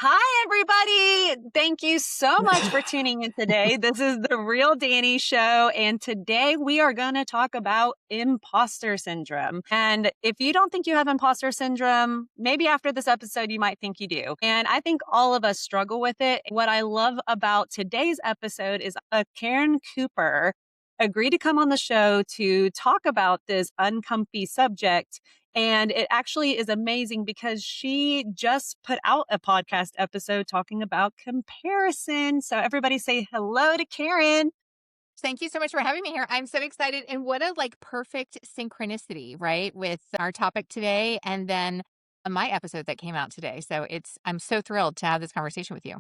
Hi, everybody. Thank you so much for tuning in today. This is the Real Dani Show, and today we are going to talk about imposter syndrome. And if you don't think you have imposter syndrome, maybe after this episode, you might think you do. And I think all of us struggle with it. What I love about today's episode is Karen Cooper agreed to come on the show to talk about this uncomfy subject. And it actually is amazing because she just put out a podcast episode talking about comparison. So everybody say hello to Karen. Thank you so much for having me here. I'm so excited. And what a perfect synchronicity, right? With our topic today and then my episode that came out today. So I'm so thrilled to have this conversation with you.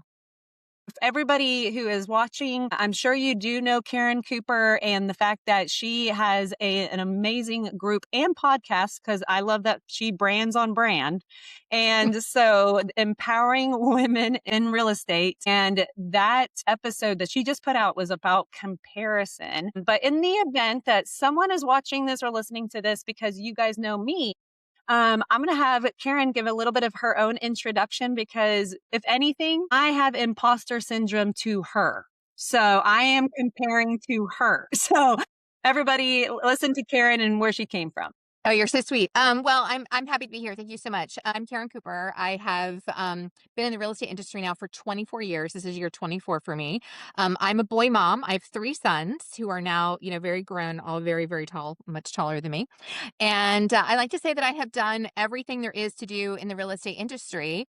Everybody who is watching, I'm sure you do know Karen Cooper and the fact that she has an amazing group and podcast because I love that she brands on brand. And so empowering women in real estate. And that episode that she just put out was about comparison. But in the event that someone is watching this or listening to this because you guys know me, I'm going to have Karen give a little bit of her own introduction because, if anything, I have imposter syndrome to her. So I am comparing to her. So everybody listen to Karen and where she came from. Oh, you're so sweet. Well, I'm happy to be here. Thank you so much. I'm Karen Cooper. I have been in the real estate industry now for 24 years. This is year 24 for me. I'm a boy mom. I have three sons who are now, very grown, all very, very tall, much taller than me. And I like to say that I have done everything there is to do in the real estate industry.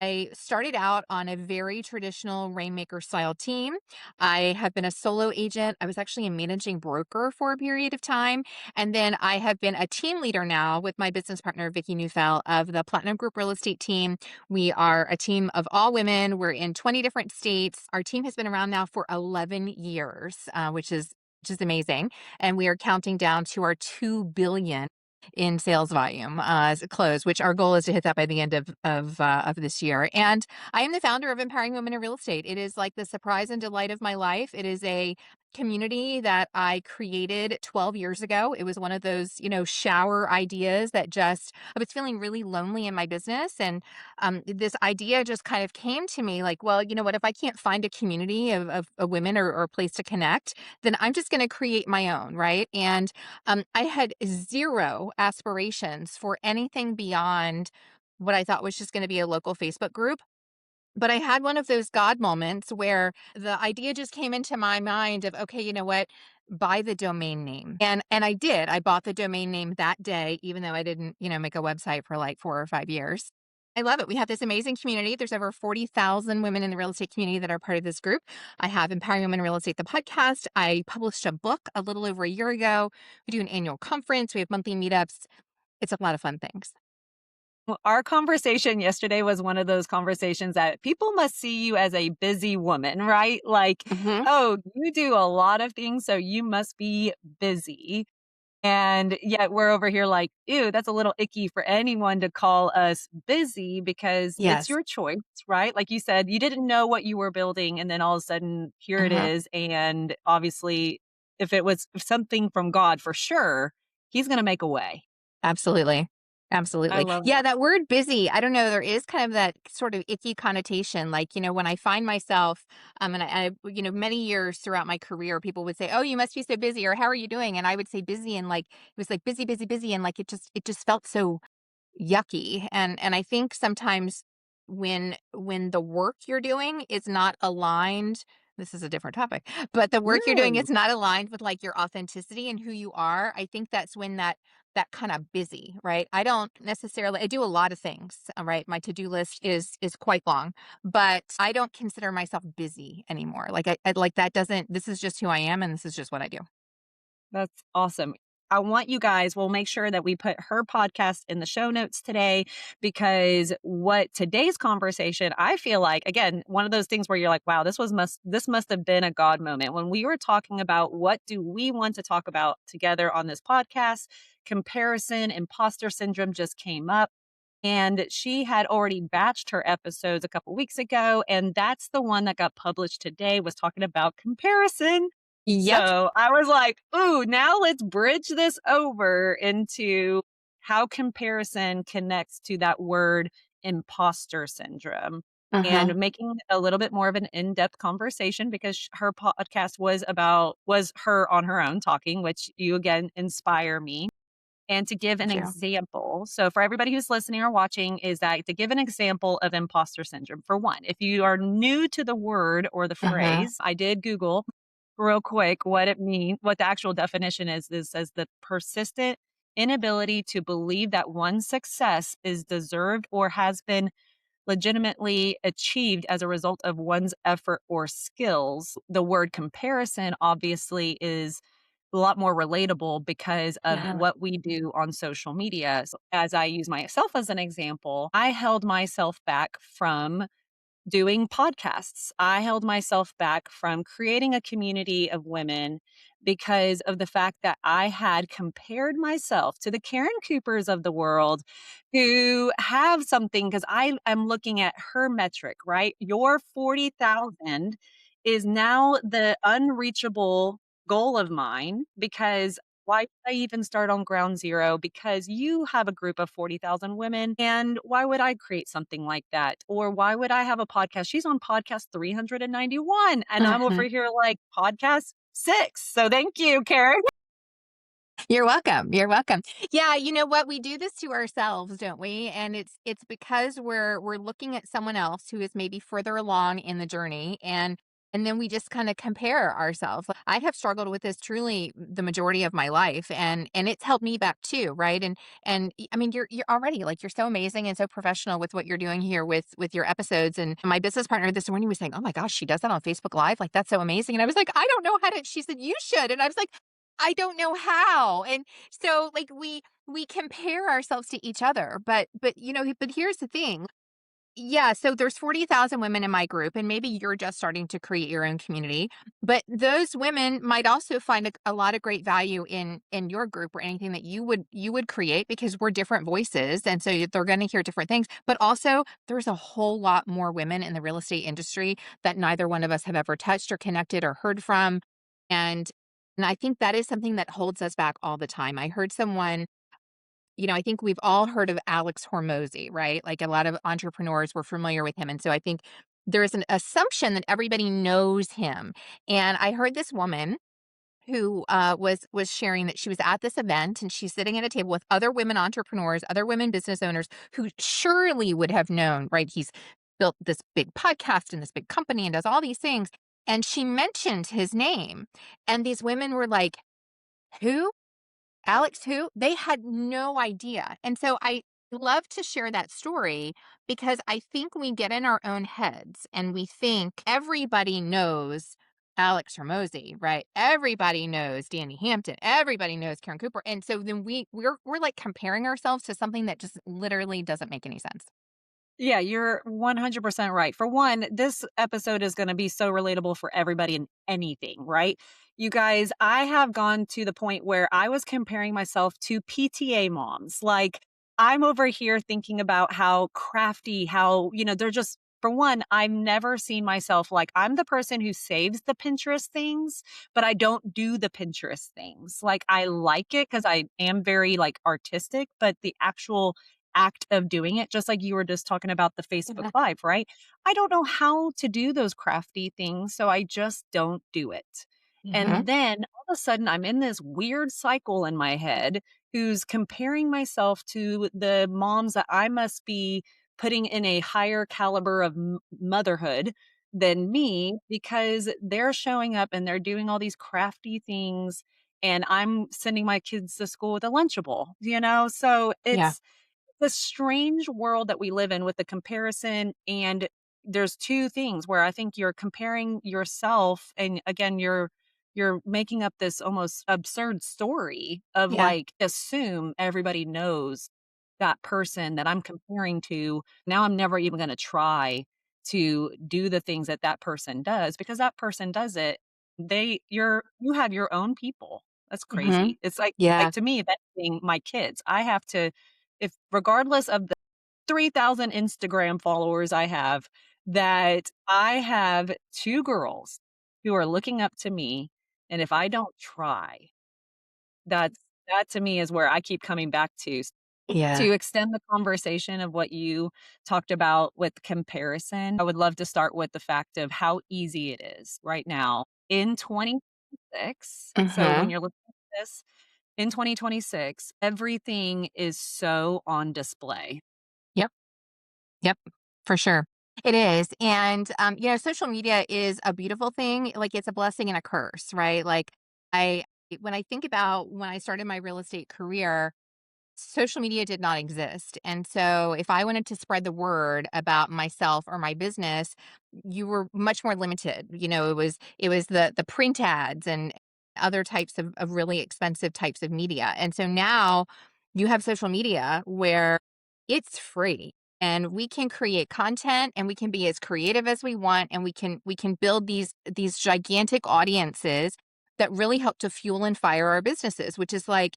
I started out on a very traditional Rainmaker style team. I have been a solo agent. I was actually a managing broker for a period of time. And then I have been a team leader now with my business partner, Vicki Neufeld, of the Platinum Group Real Estate team. We are a team of all women. We're in 20 different states. Our team has been around now for 11 years, which is amazing. And we are counting down to our 2 billion in sales volume as a close, which our goal is to hit that by the end of this year. And I am the founder of Empowering Women in Real Estate. It is like the surprise and delight of my life. It is a community that I created 12 years ago. It was one of those, shower ideas that I was feeling really lonely in my business. And this idea just kind of came to me like, well, you know what, if I can't find a community of women or a place to connect, then I'm just going to create my own. Right. And I had zero aspirations for anything beyond what I thought was just going to be a local Facebook group. But I had one of those God moments where the idea just came into my mind of, okay, you know what? Buy the domain name. And I did. I bought the domain name that day, even though I didn't, make a website for like 4 or 5 years. I love it. We have this amazing community. There's over 40,000 women in the real estate community that are part of this group. I have Empowering Women in Real Estate, the podcast. I published a book a little over a year ago. We do an annual conference. We have monthly meetups. It's a lot of fun things. Well, our conversation yesterday was one of those conversations that people must see you as a busy woman, right? Like, Hmm. oh, you do a lot of things, so you must be busy. And yet we're over here like, ew, that's a little icky for anyone to call us busy because it's Yes. your choice, right? Like you said, you didn't know what you were building. And then all of a sudden, here it is. And obviously, if it was something from God for sure, he's going to make a way. Absolutely. I Absolutely. love Yeah, that. that word busy, I don't know, there is kind of that sort of icky connotation. Like, when I find myself, and many years throughout my career, people would say, "Oh, you must be so busy," or "How are you doing?" And I would say busy, and like it was like busy, busy, busy, and like it just felt so yucky. And I think sometimes when the work you're doing is not aligned, this is a different topic, but the work you're doing Mm, is not aligned with like your authenticity and who you are, I think that's when that kind of busy, right? I do a lot of things, right? My to-do list is quite long, but I don't consider myself busy anymore. Like I like that doesn't this is just who I am and this is just what I do. that's awesome. I want you guys, we'll make sure that we put her podcast in the show notes today because what today's conversation, I feel like, again, one of those things where you're like, wow, this must have been a God moment. When we were talking about what do we want to talk about together on this podcast, comparison, imposter syndrome just came up. And she had already batched her episodes a couple weeks ago. And that's the one that got published today was talking about comparison. Yep. So I was like, ooh, now let's bridge this over into how comparison connects to that word imposter syndrome. Uh-huh. and making a little bit more of an in-depth conversation because her podcast was her on her own talking, which you again inspire me. And to give an Thank you. example, so for everybody who's listening or watching, is that to give an example of imposter syndrome. For one, if you are new to the word or the Uh-huh. phrase, I did Google real quick what it means, what the actual definition is says the persistent inability to believe that one's success is deserved or has been legitimately achieved as a result of one's effort or skills. The word comparison obviously is a lot more relatable because of Yeah. what we do on social media. So as I use myself as an example, I held myself back from doing podcasts. I held myself back from creating a community of women because of the fact that I had compared myself to the Karen Coopers of the world who have something because I am looking at her metric, right? Your 40,000 is now the unreachable goal of mine because why did I even start on ground zero? Because you have a group of 40,000 women. And why would I create something like that? Or why would I have a podcast? She's on podcast 391, and I'm over Mhm. here like podcast six. So thank you, Karen. You're welcome. You're welcome. Yeah, you know what? We do this to ourselves, don't we? And it's because we're looking at someone else who is maybe further along in the journey, and then we just kind of compare ourselves. I have struggled with this truly the majority of my life, and it's held me back too, right? I mean you're already like you're so amazing and so professional with what you're doing here with your episodes. And my business partner this morning was saying, "Oh my gosh, she does that on Facebook Live. Like that's so amazing." And I was like, "I don't know how to." She said, "You should." And I was like, I don't know how. And so like we compare ourselves to each other, but you know, but here's the thing. Yeah, so there's 40,000 women in my group and maybe you're just starting to create your own community, but those women might also find a lot of great value in your group or anything that you would create because we're different voices and so they're going to hear different things. But also there's a whole lot more women in the real estate industry that neither one of us have ever touched or connected or heard from. And and I think that is something that holds us back all the time. I heard someone, you know, I think we've all heard of Alex Hormozy, right? Like a lot of entrepreneurs were familiar with him. And so I think there's an assumption that everybody knows him. And I heard this woman who was sharing that she was at this event and she's sitting at a table with other women entrepreneurs, other women business owners who surely would have known, right? He's built this big podcast and this big company and does all these things. And she mentioned his name. And these women were like, who? Alex who? They had no idea. And so I love to share that story because I think we get in our own heads and we think everybody knows Alex Hormozy, right? Everybody knows Dani Hampton. Everybody knows Karen Cooper. And so then we're like comparing ourselves to something that just literally doesn't make any sense. Yeah, you're 100% right. For one, this episode is going to be so relatable for everybody and anything, right? You guys, I have gone to the point where I was comparing myself to PTA moms. Like, I'm over here thinking about how crafty, how, they're just, for one, I've never seen myself like I'm the person who saves the Pinterest things, but I don't do the Pinterest things. Like, I like it because I am very like artistic, but the actual act of doing it, just like you were just talking about the Facebook Mhm. Live, right? I don't know how to do those crafty things, so I just don't do it. Mhm. And then all of a sudden, I'm in this weird cycle in my head who's comparing myself to the moms that I must be putting in a higher caliber of motherhood than me because they're showing up and they're doing all these crafty things and I'm sending my kids to school with a lunchable. So Yeah. it's the strange world that we live in with the comparison. And there's two things where I think you're comparing yourself and again you're making up this almost absurd story of Yeah. like assume everybody knows that person that I'm comparing to. Now I'm never even going to try to do the things that that person does because that person does it. You have your own people. That's Mhm. crazy. It's like Yeah. to me, that's being my kids. I have to, if regardless of the 3,000 Instagram followers I have, that I have 2 girls who are looking up to me, and if I don't try, that's that to me is where I keep coming back to. Yeah. To extend the conversation of what you talked about with comparison, I would love to start with the fact of how easy it is right now in 2026. So when Mhm. you're looking at this in 2026, everything is so on display. Yep. Yep. For sure. It is. And social media is a beautiful thing. Like, it's a blessing and a curse, right? Like, I when I think about when I started my real estate career, social media did not exist. And so if I wanted to spread the word about myself or my business, you were much more limited. It was the print ads and other types of really expensive types of media. And so now you have social media where it's free, and we can create content, and we can be as creative as we want, and we can build these gigantic audiences that really help to fuel and fire our businesses, which is like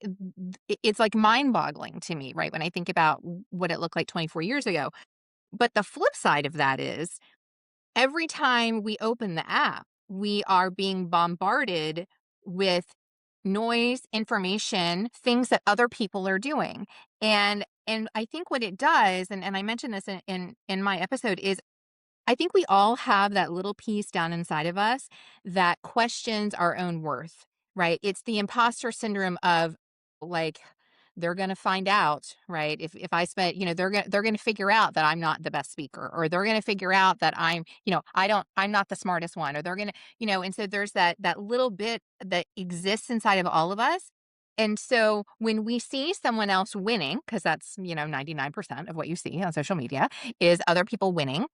it's like mind-boggling to me, right? When I think about what it looked like 24 years ago. But the flip side of that is every time we open the app, we are being bombarded with noise, information, things that other people are doing. And I think what it does, and I mentioned this in my episode, is I think we all have that little piece down inside of us that questions our own worth, right? It's the imposter syndrome of, like, they're going to find out, right? If I spent, they're going to figure out that I'm not the best speaker, or they're going to figure out that I'm not the smartest one, or they're going to, and so there's that little bit that exists inside of all of us. And so when we see someone else winning, because that's, 99% of what you see on social media is other people winning,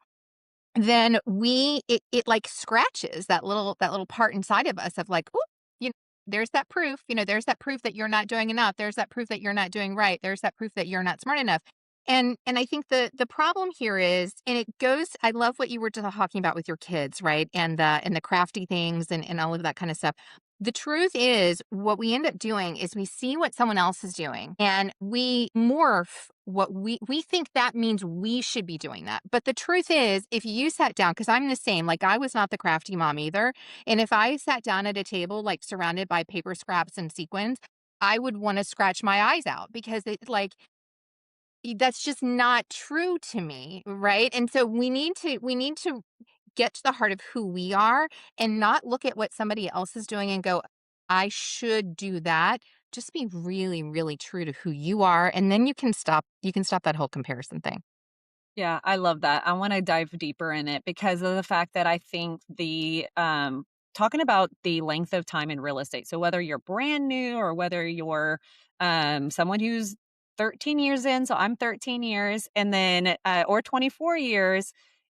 then it like scratches that little part inside of us of like, "Ooh, you know, there's that proof, there's that proof that you're not doing enough. There's that proof that you're not doing right. There's that proof that you're not smart enough." And I think the problem here is, and it goes, I love what you were just talking about with your kids, right? And the crafty things and all of that kind of stuff. The truth is, what we end up doing is we see what someone else is doing, and we morph what we think that means we should be doing that. But the truth is, if you sat down, because I'm the same, like, I was not the crafty mom either. And if I sat down at a table, like, surrounded by paper scraps and sequins, I would want to scratch my eyes out, because it's like, that's just not true to me, right? And so we need to get to the heart of who we are, and not look at what somebody else is doing and go, I should do that. Just be really, really true to who you are. And then you can stop that whole comparison thing. Yeah, I love that. I wanna dive deeper in it because of the fact that I think talking about the length of time in real estate, so whether you're brand new or whether you're, someone who's 13 years in, so I'm 13 years, and then, or 24 years,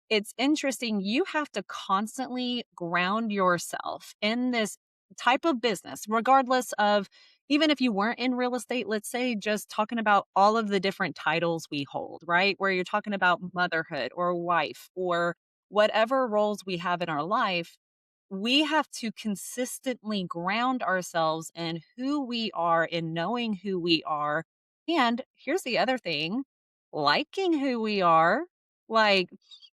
it's interesting, you have to constantly ground yourself in this type of business, regardless of even if you weren't in real estate, let's say just talking about all of the different titles we hold, right? Where you're talking about motherhood or wife or whatever roles we have in our life, we have to consistently ground ourselves in who we are, in knowing who we are. And here's the other thing, liking who we are. Like,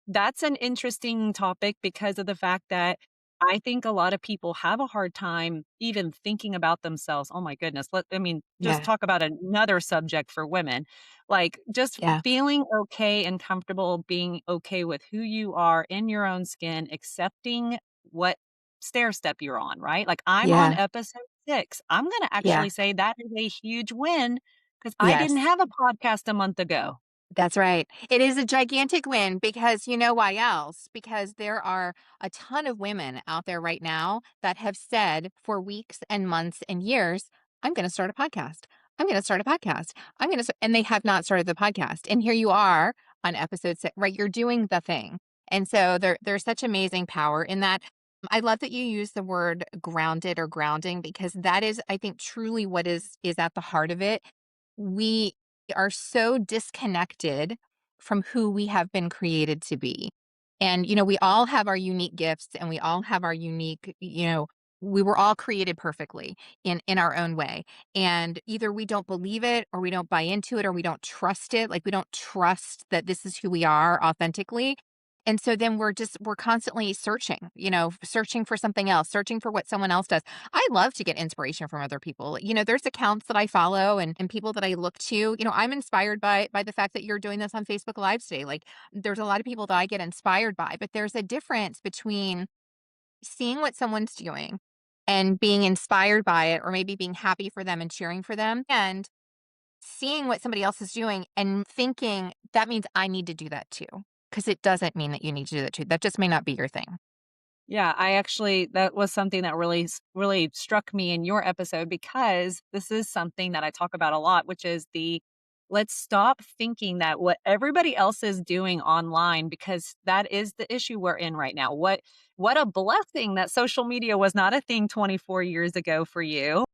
that's an interesting topic because of the fact that I think a lot of people have a hard time even thinking about themselves. Oh my goodness. I mean, just Yeah. talk about another subject for women. Like, just Yeah. feeling okay and comfortable being okay with who you are in your own skin, accepting what stair step you're on, right? Like, I'm on Yeah. episode 6. I'm going to Yeah. actually say that is a huge win because I didn't Yes. have a podcast a month ago. That's right. It is a gigantic win, because you know why else? Because there are a ton of women out there right now that have said for weeks and months and years, I'm going to start a podcast. I'm going to start a podcast. And they have not started the podcast. And here you are on episode 6, right? You're doing the thing. And so there's such amazing power in that. I love that you use the word grounded or grounding, because that is, I think, truly what is at the heart of it. We are so disconnected from who we have been created to be. And, we all have our unique gifts, and we all have our unique, we were all created perfectly in our own way. And either we don't believe it, or we don't buy into it, or we don't trust it. Like, we don't trust that this is who we are authentically. And so then we're constantly searching, searching for something else, searching for what someone else does. I love to get inspiration from other people. There's accounts that I follow and people that I look to. I'm inspired by the fact that you're doing this on Facebook Live today. Like, there's a lot of people that I get inspired by, but there's a difference between seeing what someone's doing and being inspired by it, or maybe being happy for them and cheering for them, and seeing what somebody else is doing and thinking that means I need to do that too. Because it doesn't mean that you need to do that too. That just may not be your thing. Yeah, that was something that really struck me in your episode because this is something that I talk about a lot, which is let's stop thinking that what everybody else is doing online, because that is the issue we're in right now. What a blessing that social media was not a thing 24 years ago for you.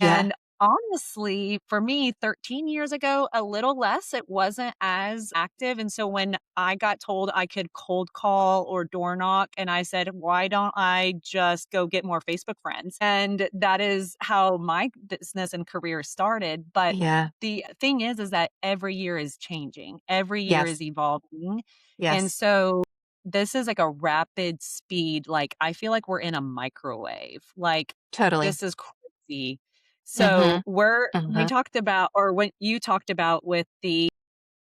Yeah. And honestly, for me, 13 years ago, a little less, it wasn't as active. And so when I got told I could cold call or door knock, and I said, why don't I just go get more Facebook friends? And that is how my business and career started. But Yeah. the thing is that every year is changing, every year Yes. is evolving. And Yes. so this is like a rapid speed. Like, I feel like we're in a microwave. Like, Totally. this is crazy. So Mhm. we Mhm. talked about, or when you talked about with the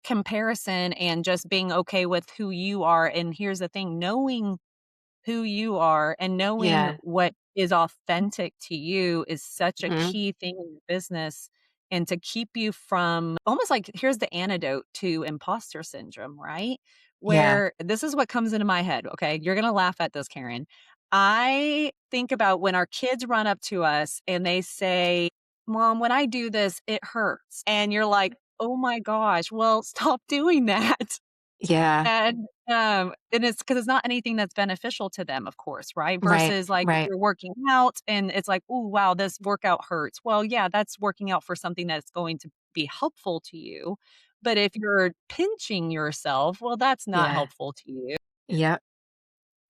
comparison and just being okay with who you are. And here's the thing, knowing who you are and knowing Yeah. what is authentic to you is such a Mhm. key thing in your business, and to keep you from almost like, here's the antidote to imposter syndrome, right? Yeah. Where this is what comes into my head. Okay. You're going to laugh at this, Karen. I think about when our kids run up to us and they say, Mom, when I do this, it hurts. And you're like, oh my gosh, well, stop doing that. Yeah. And it's because it's not anything that's beneficial to them, of course, right? Right. Versus, like, Right. you're working out and it's like, "Ooh, wow, this workout hurts." Well, yeah, that's working out for something that's going to be helpful to you. But if you're pinching yourself, well, that's not Yeah. helpful to you. Yep.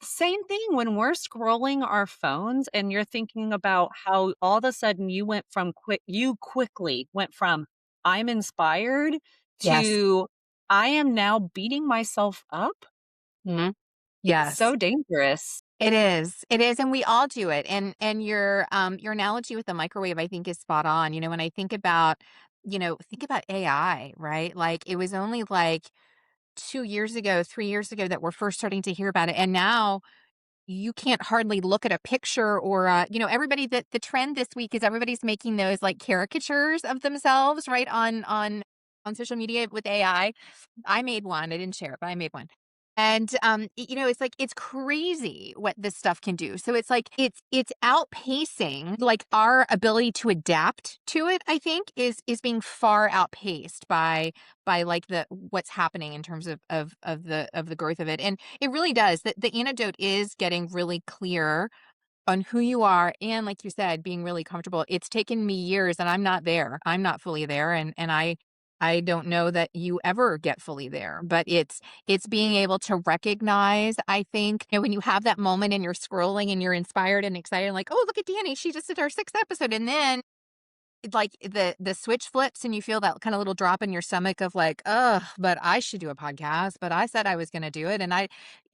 Same thing when we're scrolling our phones and you're thinking about how all of a sudden you quickly went from, "I'm inspired," Yes. to, "I am now beating myself up." Mhm. It's Yes. so dangerous. It is. It is, and we all do it. And your analogy with the microwave, I think, is spot on. When I think about AI, right? Like, it was only like 2 years ago, 3 years ago that we're first starting to hear about it. And now you can't hardly look at a picture or everybody, that the trend this week is everybody's making those like caricatures of themselves, right, on social media with AI. I made one. I didn't share it, but I made one. And it's like it's crazy what this stuff can do. So it's like it's outpacing, like, our ability to adapt to it, I think, is being far outpaced by like the what's happening in terms of the growth of it. And it really does. The antidote is getting really clear on who you are, and like you said, being really comfortable. It's taken me years, and I'm not there. I'm not fully there, and I don't know that you ever get fully there, but it's being able to recognize, I think, when you have that moment and you're scrolling and you're inspired and excited, like, "Oh, look at Danny, she just did our 6th episode." And then like the switch flips and you feel that kind of little drop in your stomach of like, "Ugh, but I should do a podcast, but I said I was going to do it." And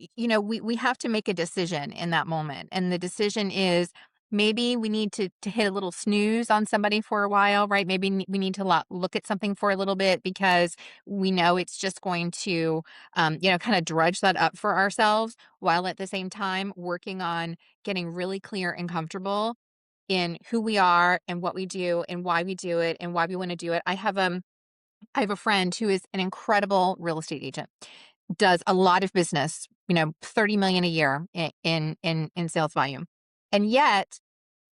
we have to make a decision in that moment. And the decision is, maybe we need to hit a little snooze on somebody for a while, right? Maybe we need to look at something for a little bit, because we know it's just going to kind of drudge that up for ourselves, while at the same time working on getting really clear and comfortable in who we are and what we do and why we do it and why we want to do it. I have a friend who is an incredible real estate agent. Does a lot of business, 30 million a year in sales volume. And yet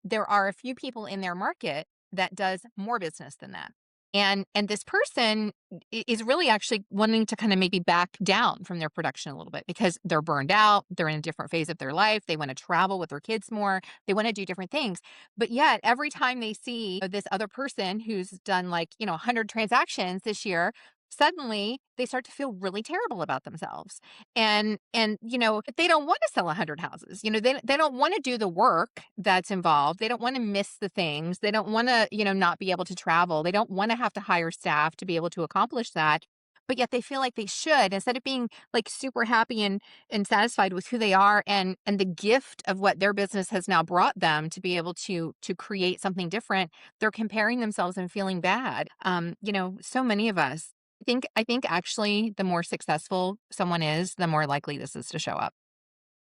there are a few people in their market that does more business than that. And this person is really actually wanting to kind of maybe back down from their production a little bit, because they're burned out, they're in a different phase of their life, they want to travel with their kids more, they want to do different things. But yet every time they see this other person who's done like, 100 transactions this year, suddenly they start to feel really terrible about themselves. And but they don't want to sell 100 houses. They don't want to do the work that's involved. They don't want to miss the things. They don't want to, not be able to travel. They don't want to have to hire staff to be able to accomplish that. but yet they feel like they should, instead of being like super happy and satisfied with who they are and the gift of what their business has now brought them to be able to create something different. They're comparing themselves and feeling bad. So many of us, I think actually the more successful someone is, the more likely this is to show up.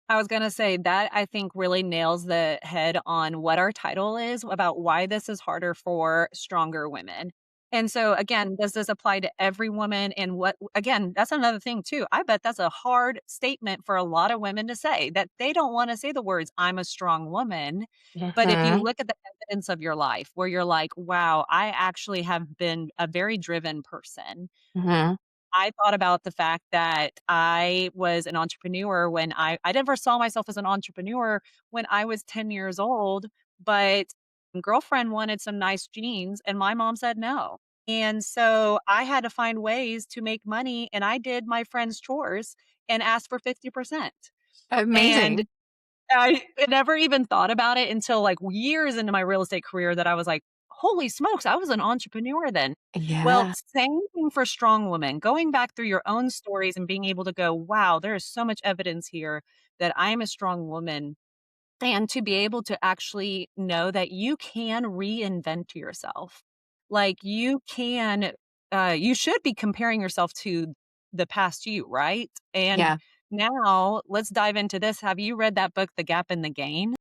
I was gonna say that I think really nails the head on what our title is about why this is harder for stronger women. And so again, does this apply to every woman? And what again, that's another thing too. I bet that's a hard statement for a lot of women to say that they don't want to say the words, I'm a strong woman. But if you Mhm, look at the evidence of your life where you're like, wow, I actually have been a very driven person. mhm. I thought about the fact that I was an entrepreneur when I never saw myself as an entrepreneur when I was 10 years old, but girlfriend wanted some nice jeans and my mom said no. And so I had to find ways to make money and I did my friend's chores and asked for 50%. And Amazing. I never even thought about it until, like, years into my real estate career that I was like, "Holy smokes, I was an entrepreneur then." Well, Yeah. same thing for strong women. Going back through your own stories and being able to go, "Wow, there is so much evidence here that I am a strong woman," and to be able to actually know that you can reinvent yourself. Like, you should be comparing yourself to the past you, right? And Yeah. now let's dive into this. Have you read that book, The Gap and the Gain?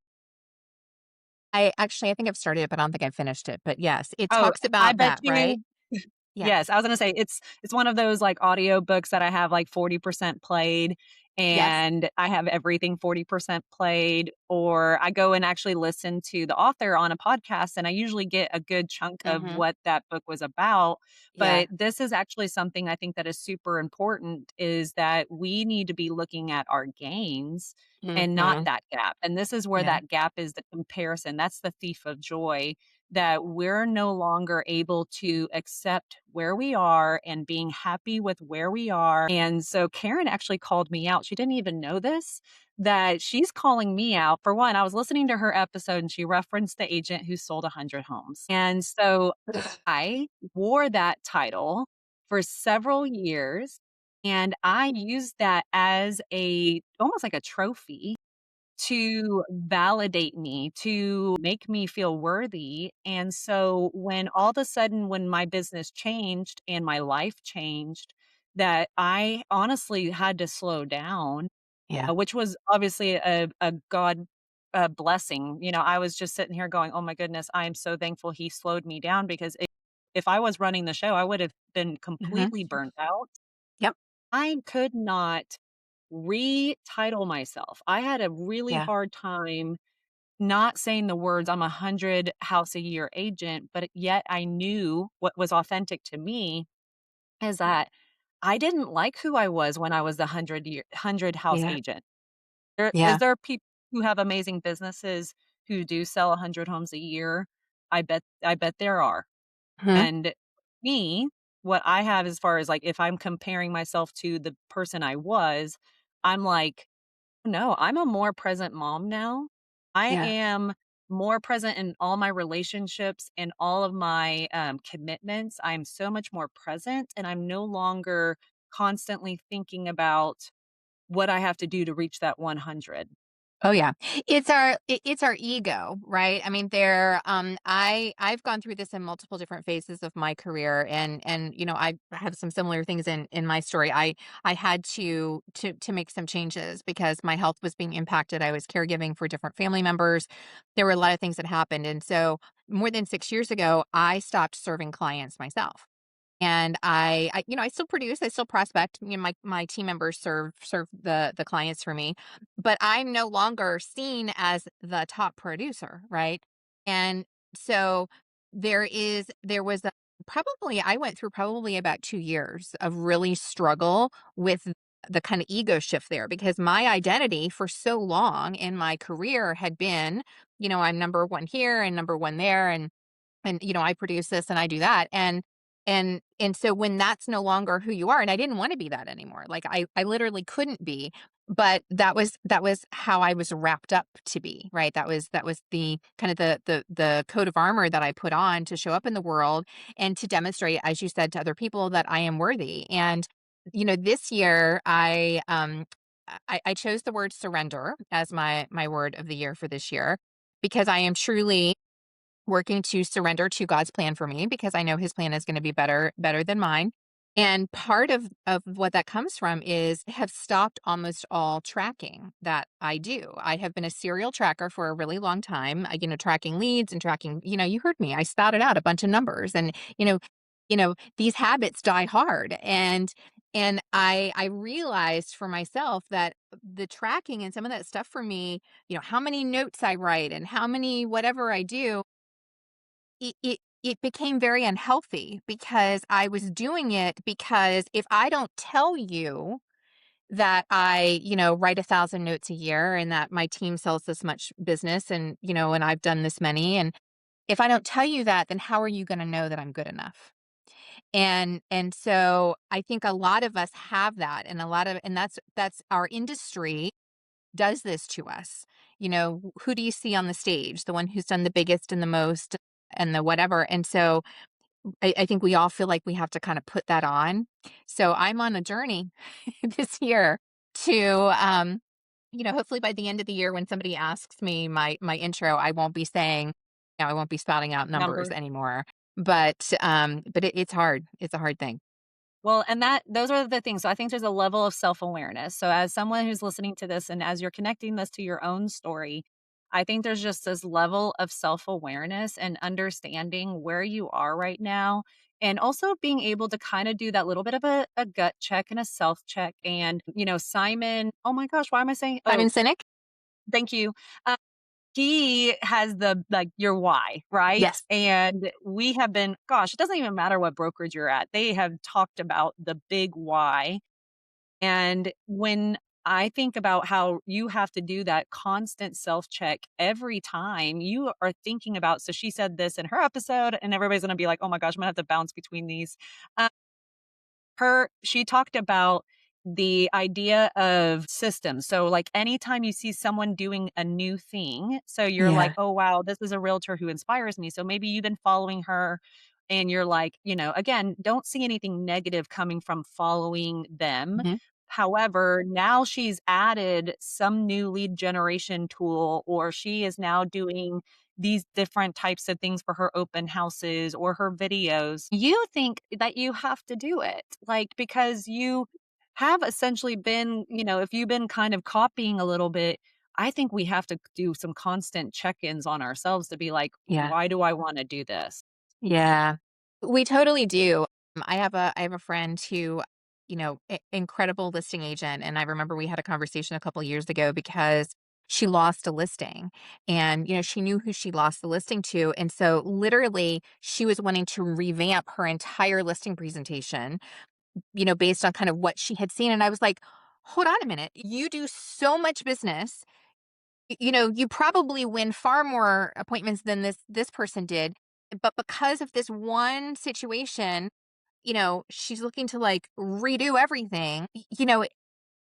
I think I've started it, but I don't think I've finished it. But yes, it Oh, talks I about bet that, right? you Yeah. yes, I was gonna say it's one of those, like, audiobooks that I have, like, 40% played, Yes. and I have everything 40% played, or I go and actually listen to the author on a podcast, and I usually get a good chunk of Mhm. what that book was about, Yeah. but this is actually something I think that is super important, is that we need to be looking at our gains and not Mhm. that gap, and this is where Yeah. that gap is the comparison, that's the thief of joy, that we're no longer able to accept where we are and being happy with where we are. And so Karen actually called me out. She didn't even know this, that she's calling me out. For one, I was listening to her episode and she referenced the agent who sold 100 homes. And so I wore that title for several years and I used that as a almost like a trophy to validate me, to make me feel worthy. And so when all of a sudden when my business changed and my life changed, that I honestly had to slow down, Yeah. which was obviously a God blessing. You know, I was just sitting here going, "Oh my goodness, I am so thankful he slowed me down because if I was running the show, I would have been Mhm. completely burnt out." Yep. I could not retitle myself. I had a really Yeah. hard time not saying the words, "I'm a 100 house a year agent," but yet I knew what was authentic to me is that I didn't like who I was when I was the 100 house Yeah. agent. Yeah. There people who have amazing businesses who do sell 100 homes a year? I bet there are. Mhm. And me, what I have as far as, like, if I'm comparing myself to the person I was, I'm like, no, I'm a more present mom now. I Yeah. am more present in all my relationships and all of my commitments. I'm so much more present, and I'm no longer constantly thinking about what I have to do to reach that 100. Oh yeah. It's our ego, right? I mean, I've gone through this in multiple different phases of my career, and I have some similar things in my story. I had to make some changes because my health was being impacted. I was caregiving for different family members. There were a lot of things that happened, and so more than 6 years ago, I stopped serving clients myself. And I still produce, I still prospect. My team members serve the clients for me, but I'm no longer seen as the top producer, right? And so there was probably I went through probably about 2 years of really struggle with the kind of ego shift there, because my identity for so long in my career had been, I'm number one here and number one there, and I produce this and I do that, and so when that's no longer who you are, and I didn't want to be that anymore, like I literally couldn't be. but that was how I was wrapped up to be, right? That was the kind of the coat of armor that I put on to show up in the world and to demonstrate, as you said, to other people that I am worthy. And this year I chose the word surrender as my word of the year for this year, because I am truly working to surrender to God's plan for me, because I know his plan is going to be better than mine. And part of what that comes from is I have stopped almost all tracking that I do. I have been a serial tracker for a really long time, tracking leads and tracking, you heard me. I spouted out a bunch of numbers, and these habits die hard. And I realized for myself that the tracking and some of that stuff for me, how many notes I write and how many whatever I do, it became very unhealthy, because I was doing it because if I don't tell you that I, write 1,000 notes a year and that my team sells this much business, and I've done this many, and if I don't tell you that, then how are you going to know that I'm good enough? And so I think a lot of us have that, and that's our industry does this to us. Who do you see on the stage? The one who's done the biggest and the most and the whatever. And so I think we all feel like we have to kind of put that on. So I'm on a journey this year to, hopefully by the end of the year, when somebody asks me my intro, I won't be saying, I won't be spouting out numbers Numbers. anymore. But it's hard. It's a hard thing. Well, and those are the things. So I think there's a level of self-awareness. So as someone who's listening to this and as you're connecting this to your own story, I think there's just this level of self-awareness and understanding where you are right now. And also being able to kind of do that little bit of a gut check and a self check. And, Simon, oh my gosh, why am I saying? Oh, Simon Sinek? thank you. He has the like your why, right? Yes. And we have been gosh, it doesn't even matter what brokerage you're at. They have talked about the big why. And when I think about how you have to do that constant self-check every time you are thinking about so she said this in her episode and everybody's going to be like, "Oh my gosh, I'm going to have to bounce between these." She talked about the idea of systems. So, like, anytime you see someone doing a new thing, so you're like, Yeah. "Oh, wow, this is a realtor who inspires me." So maybe you've been following her and you're like, again, don't see anything negative coming from following them. Mhm. However, now she's added some new lead generation tool, or she is now doing these different types of things for her open houses or her videos, you think that you have to do it. Like, because you have essentially been, if you've been kind of copying a little bit, I think we have to do some constant check ins on ourselves to be like, Yeah. why do I want to do this? Yeah. We totally do. I have a friend who, incredible listing agent, and I remember we had a conversation a couple years ago because she lost a listing, and she knew who she lost the listing to, and so literally she was wanting to revamp her entire listing presentation, based on kind of what she had seen, and I was like, "Hold on a minute. You do so much business. You probably win far more appointments than this person did, but because of this one situation, she's looking to like redo everything."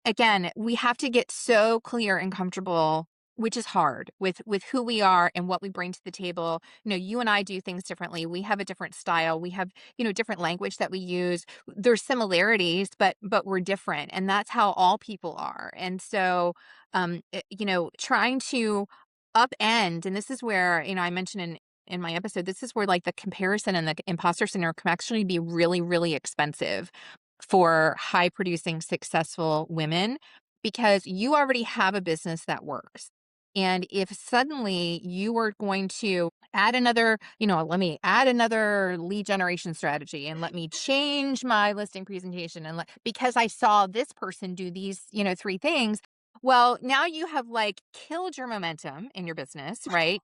Again, we have to get so clear and comfortable, which is hard, with who we are and what we bring to the table. You and I do things differently. We have a different style. We have, different language that we use. There's similarities, but we're different, and that's how all people are. And so, trying to upend, and this is where, I mentioned in my episode, this is where like the comparison and the imposter syndrome can actually be really, really expensive for high producing successful women, because you already have a business that works. And if suddenly you are going to add another, let me add another lead generation strategy and let me change my listing presentation because I saw this person do these, three things. Well, now you have like killed your momentum in your business, right?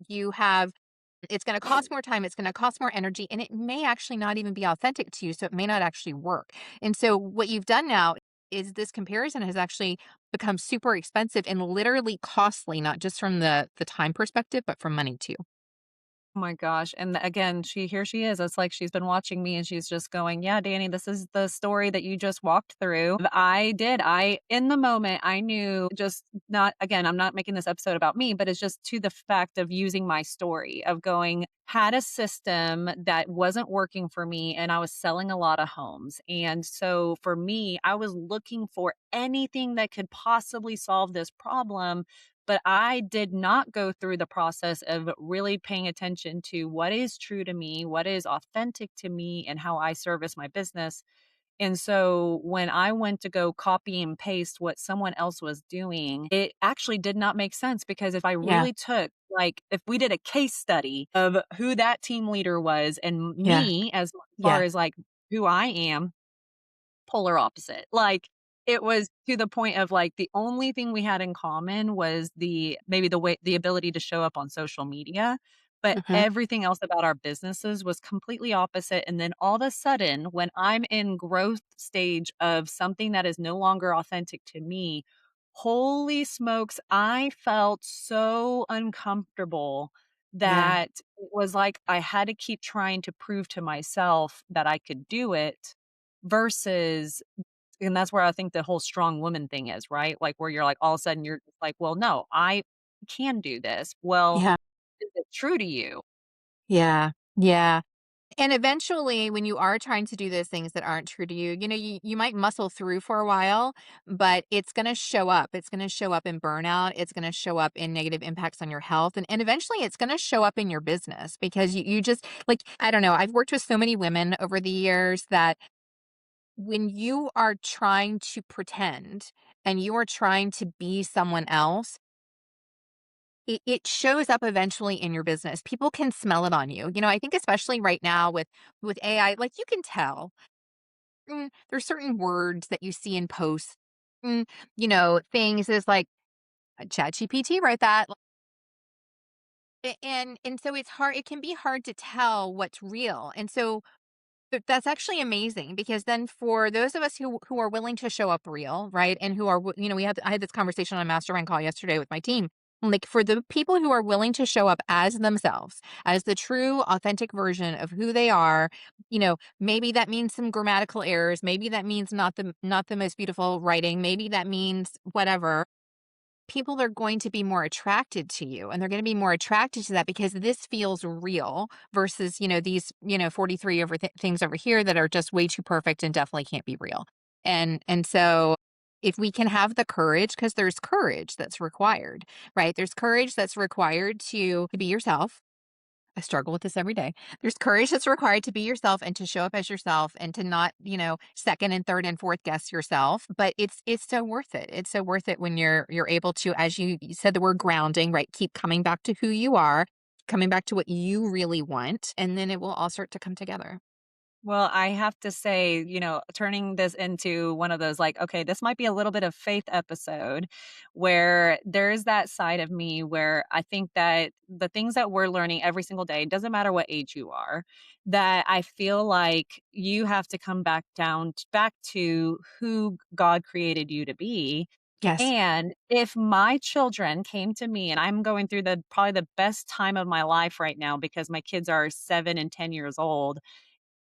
It's going to cost more time, it's going to cost more energy, and it may actually not even be authentic to you. So it may not actually work. And so what you've done now is this comparison has actually become super expensive and literally costly, not just from the time perspective, but from money too. Oh my gosh, and again, she is, it's like she's been watching me and she's just going, "Yeah, Danny, this is the story that you just walked through." I in the moment, I knew just not again, I'm not making this episode about me, but it's just to the fact of using my story, of going, had a system that wasn't working for me and I was selling a lot of homes, and so for me, I was looking for anything that could possibly solve this problem, but I did not go through the process of really paying attention to what is true to me, what is authentic to me, and how I service my business. And so when I went to go copy and paste what someone else was doing, it actually did not make sense because if I Yeah. really took, like, if we did a case study of who that team leader was and Yeah. me as far Yeah. as like who I am, polar opposite. Like, it was to the point of, like, the only thing we had in common was the ability to show up on social media, but Mhm. everything else about our businesses was completely opposite, and then all of a sudden, when I'm in growth stage of something that is no longer authentic to me, holy smokes, I felt so uncomfortable Yeah. that it was like I had to keep trying to prove to myself that I could do it versus and that's where I think the whole strong woman thing is, right? Like, where you're like, all of a sudden you're like, "Well, no, I can do this." Well, Yeah. is it true to you? Yeah. Yeah. And eventually, when you are trying to do those things that aren't true to you, you might muscle through for a while, but it's going to show up. It's going to show up in burnout. It's going to show up in negative impacts on your health. And eventually, it's going to show up in your business because you just, like, I don't know. I've worked with so many women over the years that when you are trying to pretend and you are trying to be someone else, it shows up eventually in your business. People can smell it on you. I think especially right now with AI, like, you can tell. There's certain words that you see in posts. Things is like ChatGPT write that. And so it's hard. It can be hard to tell what's real. And so that's actually amazing because then for those of us who are willing to show up real, right? And who are I had this conversation on a mastermind call yesterday with my team. Like, for the people who are willing to show up as themselves, as the true authentic version of who they are, maybe that means some grammatical errors, maybe that means not the most beautiful writing, maybe that means whatever. People are going to be more attracted to you, and they're gonna be more attracted to that because this feels real versus, these, 43 things over here that are just way too perfect and definitely can't be real. And so if we can have the courage, because there's courage that's required, right? There's courage that's required to be yourself. I struggle with this every day. There's courage that's required to be yourself and to show up as yourself and to not, second and third and fourth guess yourself. But it's so worth it. It's so worth it when you're able to, as you said the word grounding, right? Keep coming back to who you are, coming back to what you really want, and then it will all start to come together. Well, I have to say, turning this into one of those like, okay, this might be a little bit of faith episode where there's that side of me where I think that the things that we're learning every single day, doesn't matter what age you are, that I feel like you have to come back to who God created you to be. Yes. And if my children came to me and I'm going through the probably the best time of my life right now because my kids are 7 and 10 years old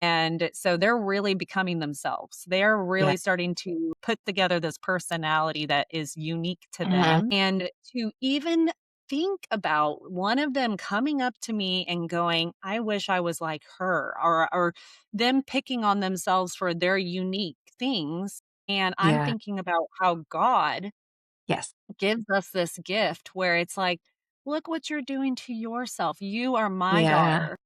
and so they're really becoming themselves. They're Yeah. really starting to put together this personality that is unique to them. Hmm. And to even think about one of them coming up to me and going, I wish I was like her, or them picking on themselves for their unique things. And I'm Yeah. thinking about how God Yes. gives us this gift where it's like, look what you're doing to yourself. You are my Yeah. daughter.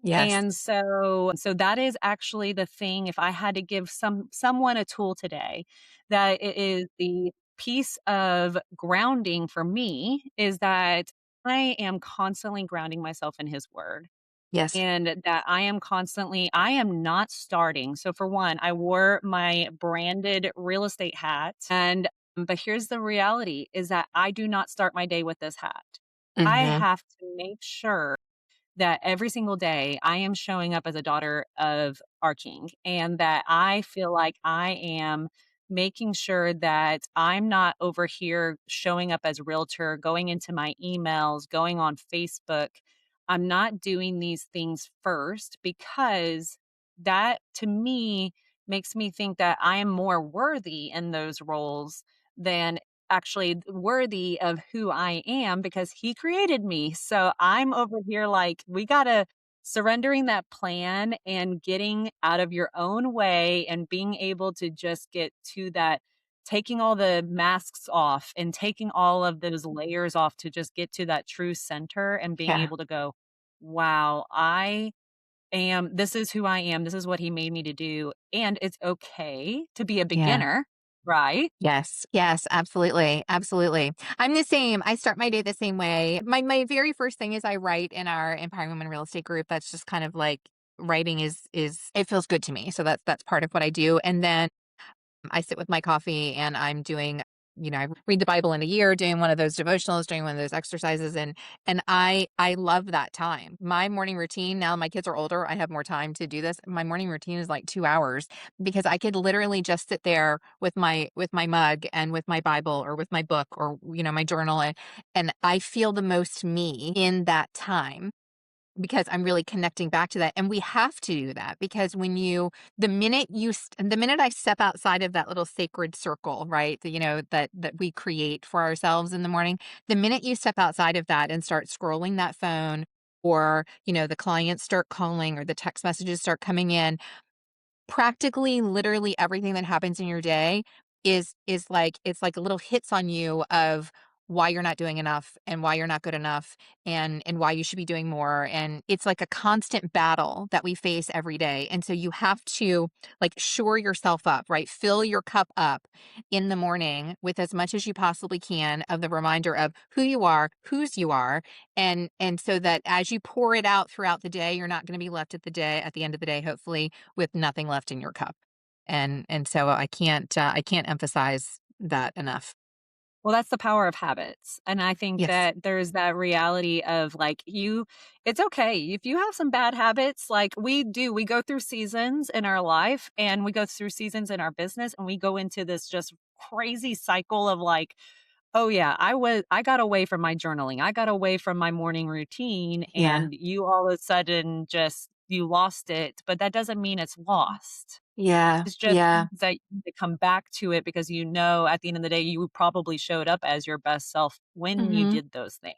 Yes. And so that is actually the thing if I had to give someone a tool today, that it is the piece of grounding for me is that I am constantly grounding myself in his word. Yes. And that I am not starting. So for one, I wore my branded real estate hat and but here's the reality is that I do not start my day with this hat. I Hmm. have to make sure that every single day I am showing up as a daughter of our king and that I feel like I am making sure that I'm not over here showing up as realtor, going into my emails, going on Facebook. I'm not doing these things first because that to me makes me think that I am more worthy in those roles than actually worthy of who I am because he created me. So I'm over here like, we got to surrendering that plan and getting out of your own way and being able to just get to that taking all the masks off and taking all of those layers off to just get to that true center and being Yeah. able to go, wow, this is who I am. This is what he made me to do. And it's okay to be a Yeah. beginner, right? Yes. Yes, absolutely. Absolutely. I'm the same. I start my day the same way. My very first thing is I write in our Empowering Women Real Estate group. That's just kind of like writing is it feels good to me. So that's part of what I do. And then I sit with my coffee and I'm doing, I read the Bible in a year, doing one of those devotionals, doing one of those exercises, and I love that time. My morning routine, now my kids are older, I have more time to do this. My morning routine is like 2 hours because I could literally just sit there with my mug and with my Bible or with my book or my journal, and I feel the most me in that time because I'm really connecting back to that. And we have to do that because the minute I step outside of that little sacred circle, right? That we create for ourselves in the morning, the minute you step outside of that and start scrolling that phone or, the clients start calling or the text messages start coming in, practically literally everything that happens in your day is like it's like little hits on you of why you're not doing enough and why you're not good enough and why you should be doing more, and it's like a constant battle that we face every day. And so you have to like shore yourself up, right? Fill your cup up in the morning with as much as you possibly can of the reminder of who you are, whose you are, and so that as you pour it out throughout the day, you're not going to be left at the end of the day, hopefully, with nothing left in your cup. And so I can't emphasize that enough. Well, that's the power of habits. And I think Yes. that there's that reality of like it's okay. If you have some bad habits, like we go through seasons in our life and we go through seasons in our business and we go into this just crazy cycle of like, oh yeah, I got away from my journaling. I got away from my morning routine Yeah. and you all of a sudden just you lost it, but that doesn't mean it's lost. Yeah. It's just Yeah. means that you need to come back to it because you know at the end of the day, you probably showed up as your best self when you Mhm. did those things.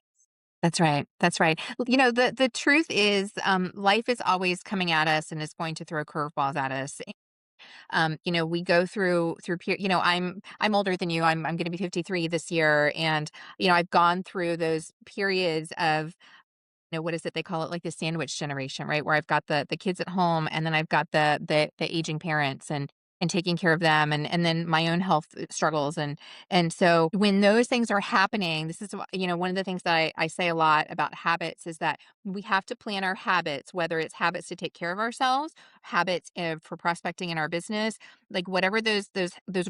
That's right. That's right. The truth is, life is always coming at us and is going to throw curveballs at us. We go I'm older than you. I'm going to be 53 this year, and I've gone through those periods of, what is it they call it, like the sandwich generation, right? Where I've got the kids at home, and then I've got the aging parents and taking care of them, and then my own health struggles, and so when those things are happening, this is one of the things that I say a lot about habits is that we have to plan our habits, whether it's habits to take care of ourselves, habits for prospecting in our business, like whatever those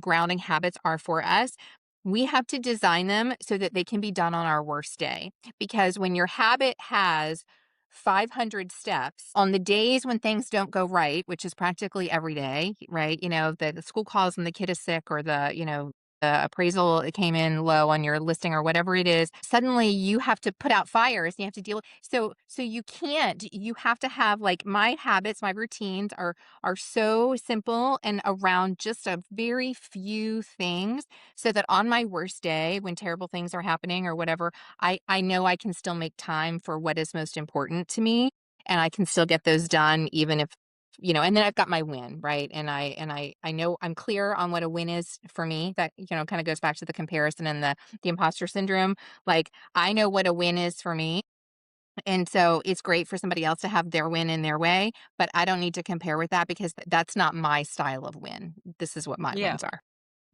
grounding habits are for us. We have to design them so that they can be done on our worst day, because when your habit has 500 steps on the days when things don't go right, which is practically every day, right? The school calls when the kid is sick, or the appraisal it came in low on your listing or whatever it is. Suddenly you have to put out fires and you have to deal. So you have to have, like, my habits, my routines are so simple and around just a very few things, so that on my worst day when terrible things are happening or whatever, I know I can still make time for what is most important to me, and I can still get those done even if, and then I've got my win, right? And I know I'm clear on what a win is for me. That, kind of goes back to the comparison and the imposter syndrome. Like, I know what a win is for me. And so it's great for somebody else to have their win in their way, but I don't need to compare with that because that's not my style of win. This is what my Yeah. wins are.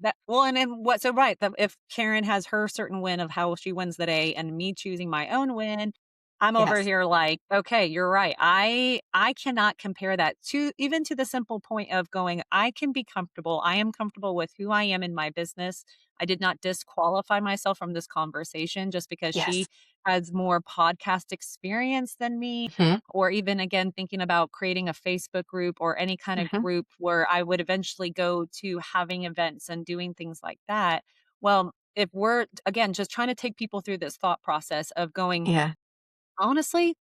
That well, and then what so right, that if Karen has her certain win of how she wins the day and me choosing my own win, I'm over Yes. here like, "Okay, you're right." I cannot compare that to even to the simple point of going, I can be comfortable. I am comfortable with who I am in my business. I did not disqualify myself from this conversation just because Yes. she has more podcast experience than me Hmm. or even again thinking about creating a Facebook group or any kind of Hmm. group where I would eventually go to having events and doing things like that. Well, if we're again just trying to take people through this thought process of going, Yeah. honestly,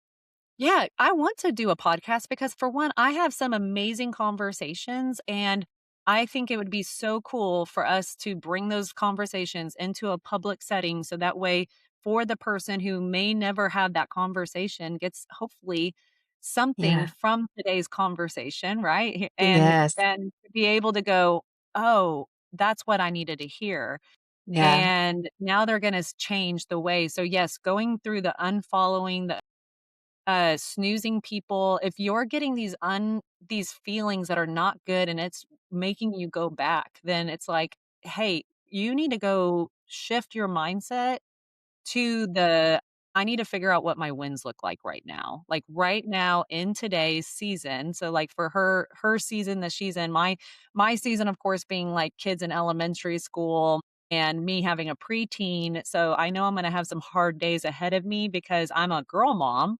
Yeah, I want to do a podcast because for one, I have some amazing conversations and I think it would be so cool for us to bring those conversations into a public setting so that way for the person who may never have that conversation gets hopefully something Yeah. from today's conversation, right? Yes. And be able to go, "Oh, that's what I needed to hear." Yeah. And now they're going to change the way. So yes, going through the unfollowing, the snoozing people, if you're getting these feelings that are not good and it's making you go back, then it's like, "Hey, you need to go shift your mindset to the I need to figure out what my wins look like right now." Like right now in today's season. So like for her season that she's in, my season of course being like kids in elementary school and me having a preteen. So I know I'm going to have some hard days ahead of me because I'm a girl mom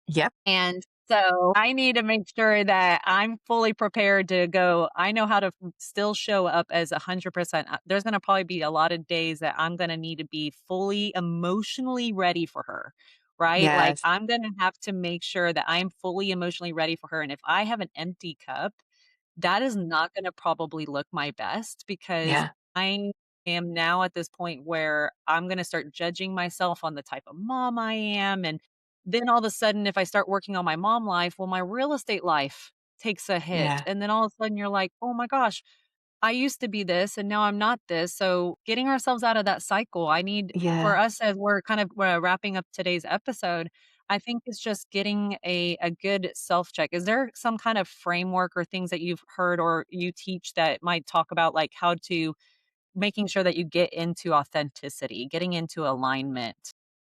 Yep. and so I need to make sure that I'm fully prepared to go. I know how to still show up as 100%. There's going to probably be a lot of days that I'm going to need to be fully emotionally ready for her, right? Like Yes. I'm going to have to make sure that I'm fully emotionally ready for her. And if I have an empty cup, that is not gonna probably look my best because Yeah. I am now at this point where I'm gonna start judging myself on the type of mom I am, and then all of a sudden, if I start working on my mom life, well, my real estate life takes a hit, Yeah. and then all of a sudden you're like, "Oh my gosh, I used to be this and now I'm not this." So getting ourselves out of that cycle, I need for Yeah. us as we're kind of wrapping up today's episode, I think it's just getting a good self check. Is there some kind of framework or things that you've heard or you teach that might talk about like how to making sure that you get into authenticity, getting into alignment?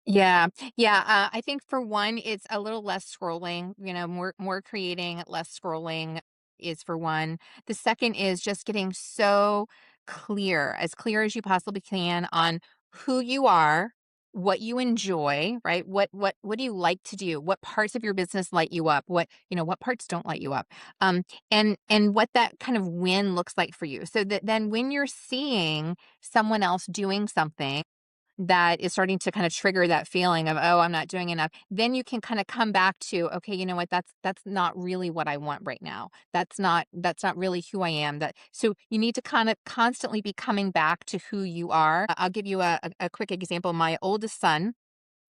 Yeah. Yeah, I think for one, it's a little less scrolling, more creating, less scrolling is for one. The second is just getting so clear, as clear as you possibly can on who you are, what you enjoy, right? What do you like to do? What parts of your business light you up? What parts don't light you up? And what that kind of win looks like for you. So that then when you're seeing someone else doing something that is starting to kind of trigger that feeling of, "Oh, I'm not doing enough," then you can kind of come back to, "Okay, you know what? That's not really what I want right now. That's not really who I am." So you need to kind of constantly be coming back to who you are. I'll give you a quick example. My oldest son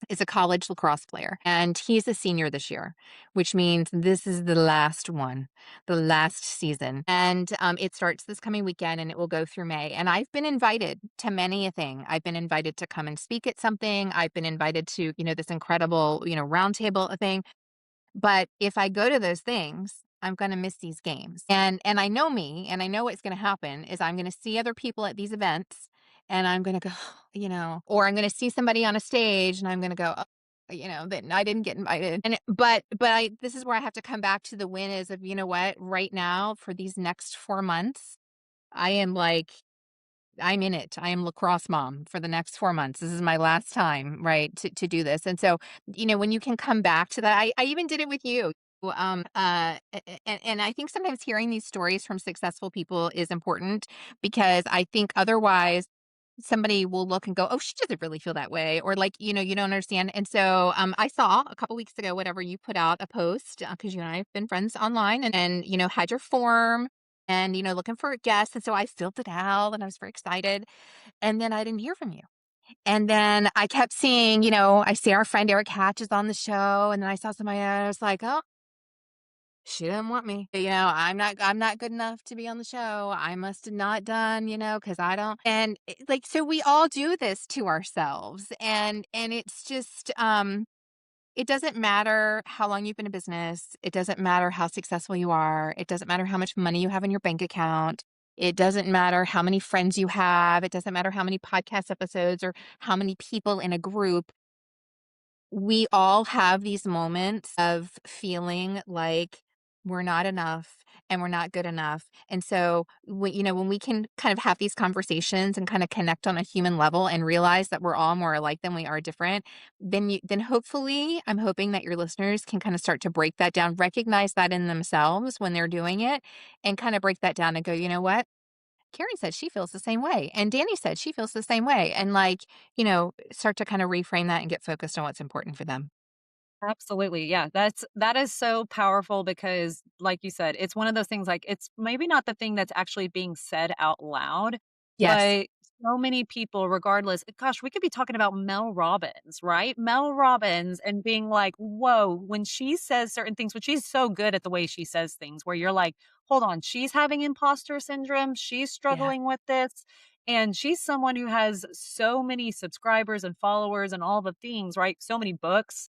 is a college lacrosse player, and he's a senior this year, which means this is the last one, the last season. And it starts this coming weekend and it will go through May. And I've been invited to many a thing. I've been invited to come and speak at something. I've been invited to, this incredible, roundtable thing. But if I go to those things, I'm gonna miss these games. And I know me, and I know what's gonna happen is I'm gonna see other people at these events, and I'm gonna go, or I'm gonna see somebody on a stage, and I'm gonna go, "Oh," that I didn't get invited. But I this is where I have to come back to the win is of, you know what? Right now, for these next 4 months, I am like I'm in it. I am lacrosse mom for the next 4 months. This is my last time, right, to do this. And so, when you can come back to that, I even did it with you. And I think sometimes hearing these stories from successful people is important because I think otherwise somebody will look and go, "Oh, she doesn't really feel that way," or like, you don't understand. And so, I saw a couple weeks ago, whatever you put out a post because you and I have been friends online, and had your form and looking for a guest. And so I filled it out, and I was very excited. And then I didn't hear from you. And then I kept seeing, I see our friend Eric Hatch is on the show, and then I saw somebody, and I was like, "Oh, she didn't want me. I'm not good enough to be on the show. I must have not done, because I don't." And like, so we all do this to ourselves. And it's just it doesn't matter how long you've been in business. It doesn't matter how successful you are. It doesn't matter how much money you have in your bank account. It doesn't matter how many friends you have. It doesn't matter how many podcast episodes or how many people in a group. We all have these moments of feeling like we're not enough and we're not good enough. And so, when we can kind of have these conversations and kind of connect on a human level and realize that we're all more alike than we are different, then hopefully, I'm hoping that your listeners can kind of start to break that down, recognize that in themselves when they're doing it, and kind of break that down and go, "You know what? Karen said she feels the same way, and Danny said she feels the same way," and, like, start to kinda reframe that and get focused on what's important for them. Absolutely. Yeah. That is so powerful because like you said, it's one of those things like it's maybe not the thing that's actually being said out loud, Yes. but so many people, regardless, gosh, we could be talking about Mel Robbins, right? Mel Robbins and being like, whoa, when she says certain things, when she's so good at the way she says things, where you're like, hold on, she's having imposter syndrome, she's Yeah. struggling with this. And she's someone who has so many subscribers and followers and all the things, right? So many books.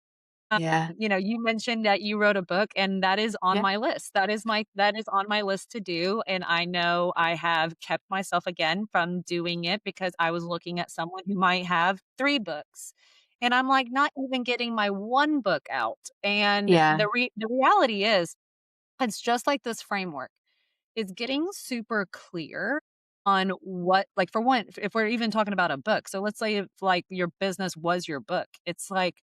Yeah. You mentioned that you wrote a book, and that is on Yeah. my list. That is on my list to do, and I know I have kept myself again from doing it because I was looking at someone who might have 3 books, and I'm, like, not even getting my 1 book out, and Yeah. the reality is, it's just like this framework. Is getting super clear on what like, for one, if we're even talking about a book, so let's say if, like, your business was your book, it's like,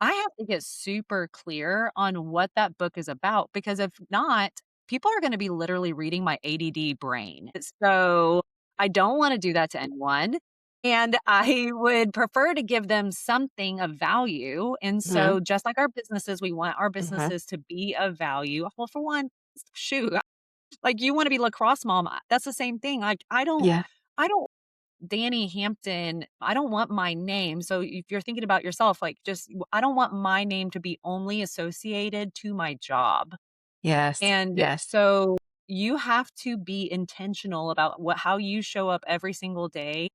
I have to get super clear on what that book is about, because if not, people are gonna be literally reading my ADD brain. So, I don't wanna do that to anyone, and I would prefer to give them something of value, and Mhm. so just like our businesses, we want our Mhm. businesses to be of value. Well, for one, shoot, like, you wanna be lacrosse mom, that's the same thing, like, Yeah. I don't Dani Hampton, I don't want my name, so if you're thinking about yourself, like, I don't want my name to be only associated to my job, Yes. and Yes. so you have to be intentional about how you show up every single day,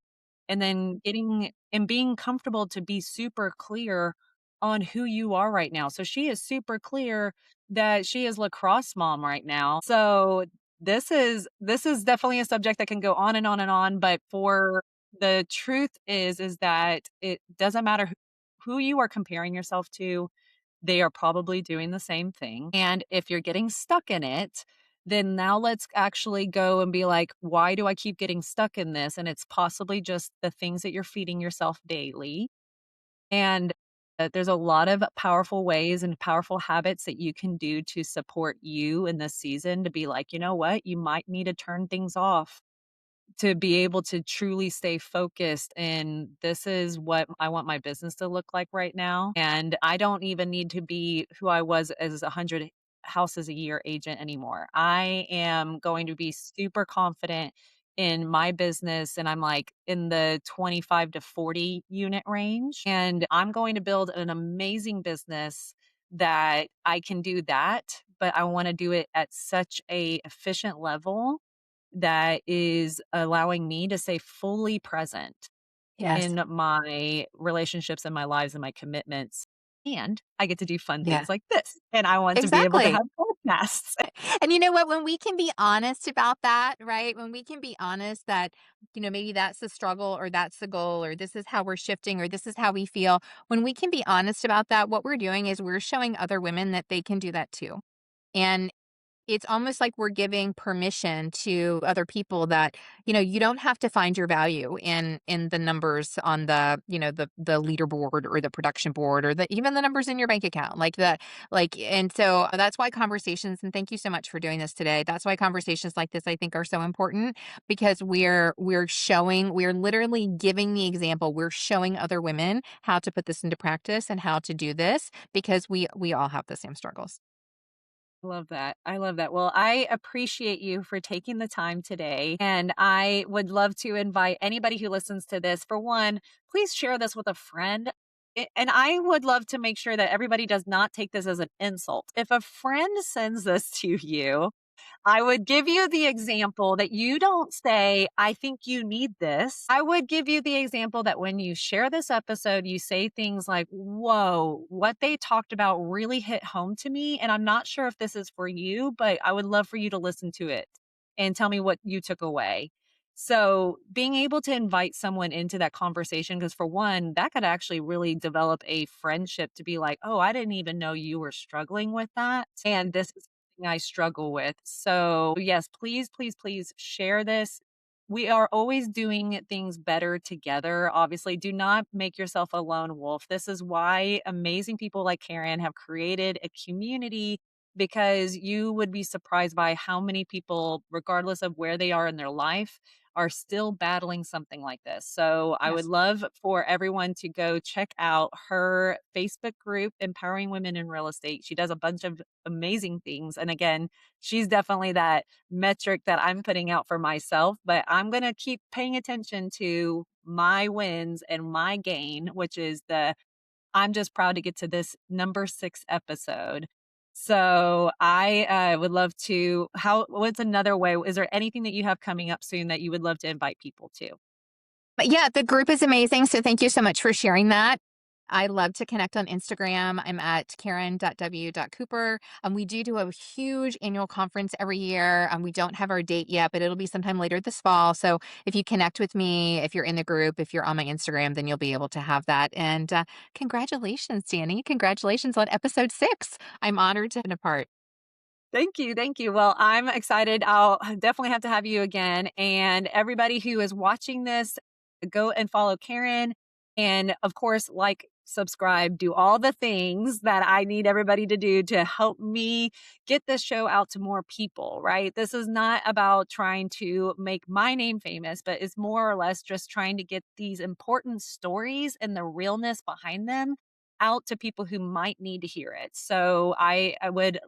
and then getting and being comfortable to be super clear on who you are right now. So she is super clear that she is lacrosse mom right now. So this is definitely a subject that can go on and on and on, but for the truth is that it doesn't matter who you are comparing yourself to, they are probably doing the same thing. And if you're getting stuck in it, then now let's actually go and be like, why do I keep getting stuck in this? And it's possibly just the things that you're feeding yourself daily. And there's a lot of powerful ways and powerful habits that you can do to support you in this season to be like, you know what? You might need to turn things off to be able to truly stay focused, and this is what I want my business to look like right now, and I don't even need to be who I was as 100 houses a year agent anymore. I am going to be super confident in my business, and I'm, like, in the 25 to 40 unit range, and I'm going to build an amazing business that I can do that, but I wanna do it at such a efficient level that is allowing me to stay fully present Yes. in my relationships and my lives and my commitments. And I get to do fun Yeah. things like this. And I want to be able to Exactly. have podcasts. And you know what? When we can be honest about that, right? When we can be honest that, maybe that's the struggle or that's the goal or this is how we're shifting or this is how we feel. When we can be honest about that, what we're doing is we're showing other women that they can do that too. And it's almost like we're giving permission to other people that, you don't have to find your value in the numbers on the leaderboard or the production board or even the numbers in your bank account. And so that's why conversations, and thank you so much for doing this today. That's why conversations like this I think are so important because we're literally giving the example. We're showing other women how to put this into practice and how to do this because we all have the same struggles. Love that. I love that. Well, I appreciate you for taking the time today. And I would love to invite anybody who listens to this, for one, please share this with a friend. And I would love to make sure that everybody does not take this as an insult. If a friend sends this to you, I would give you the example that you don't say, I think you need this. I would give you the example that when you share this episode, you say things like, whoa, what they talked about really hit home to me. And I'm not sure if this is for you, but I would love for you to listen to it and tell me what you took away. So, being able to invite someone into that conversation, because for one, that could actually really develop a friendship to be like, oh, I didn't even know you were struggling with that. And this is I struggle with. So, yes, please, please, please share this. We are always doing things better together. Obviously, do not make yourself a lone wolf. This is why amazing people like Karen have created a community because you would be surprised by how many people, regardless of where they are in their life, are still battling something like this. So I would Yes. love for everyone to go check out her Facebook group, Empowering Women in Real Estate. She does a bunch of amazing things. And again, she's definitely that metric that I'm putting out for myself, but I'm going to keep paying attention to my wins and my gain, which is the I'm just proud to get to this number 6 episode. So I would love to what's another way? Is there anything that you have coming up soon that you would love to invite people to? But yeah, the group is amazing. So thank you so much for sharing that. I love to connect on Instagram. I'm at karen.w.cooper. We do a huge annual conference every year. We don't have our date yet, but it'll be sometime later this fall. So if you connect with me, if you're in the group, if you're on my Instagram, then you'll be able to have that. And congratulations, Danny. Congratulations on episode 6. I'm honored to have been a part. Thank you. Thank you. Well, I'm excited. I'll definitely have to have you again. And everybody who is watching this, go and follow Karen. And of course, like, subscribe, do all the things that I need everybody to do to help me get this show out to more people, right? This is not about trying to make my name famous, but it's more or less just trying to get these important stories and the realness behind them out to people who might need to hear it. So I would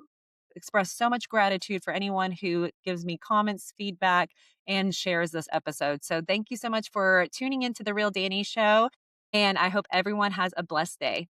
express so much gratitude for anyone who gives me comments, feedback, and shares this episode. So thank you so much for tuning into The Real Danny Show. And I hope everyone has a blessed day.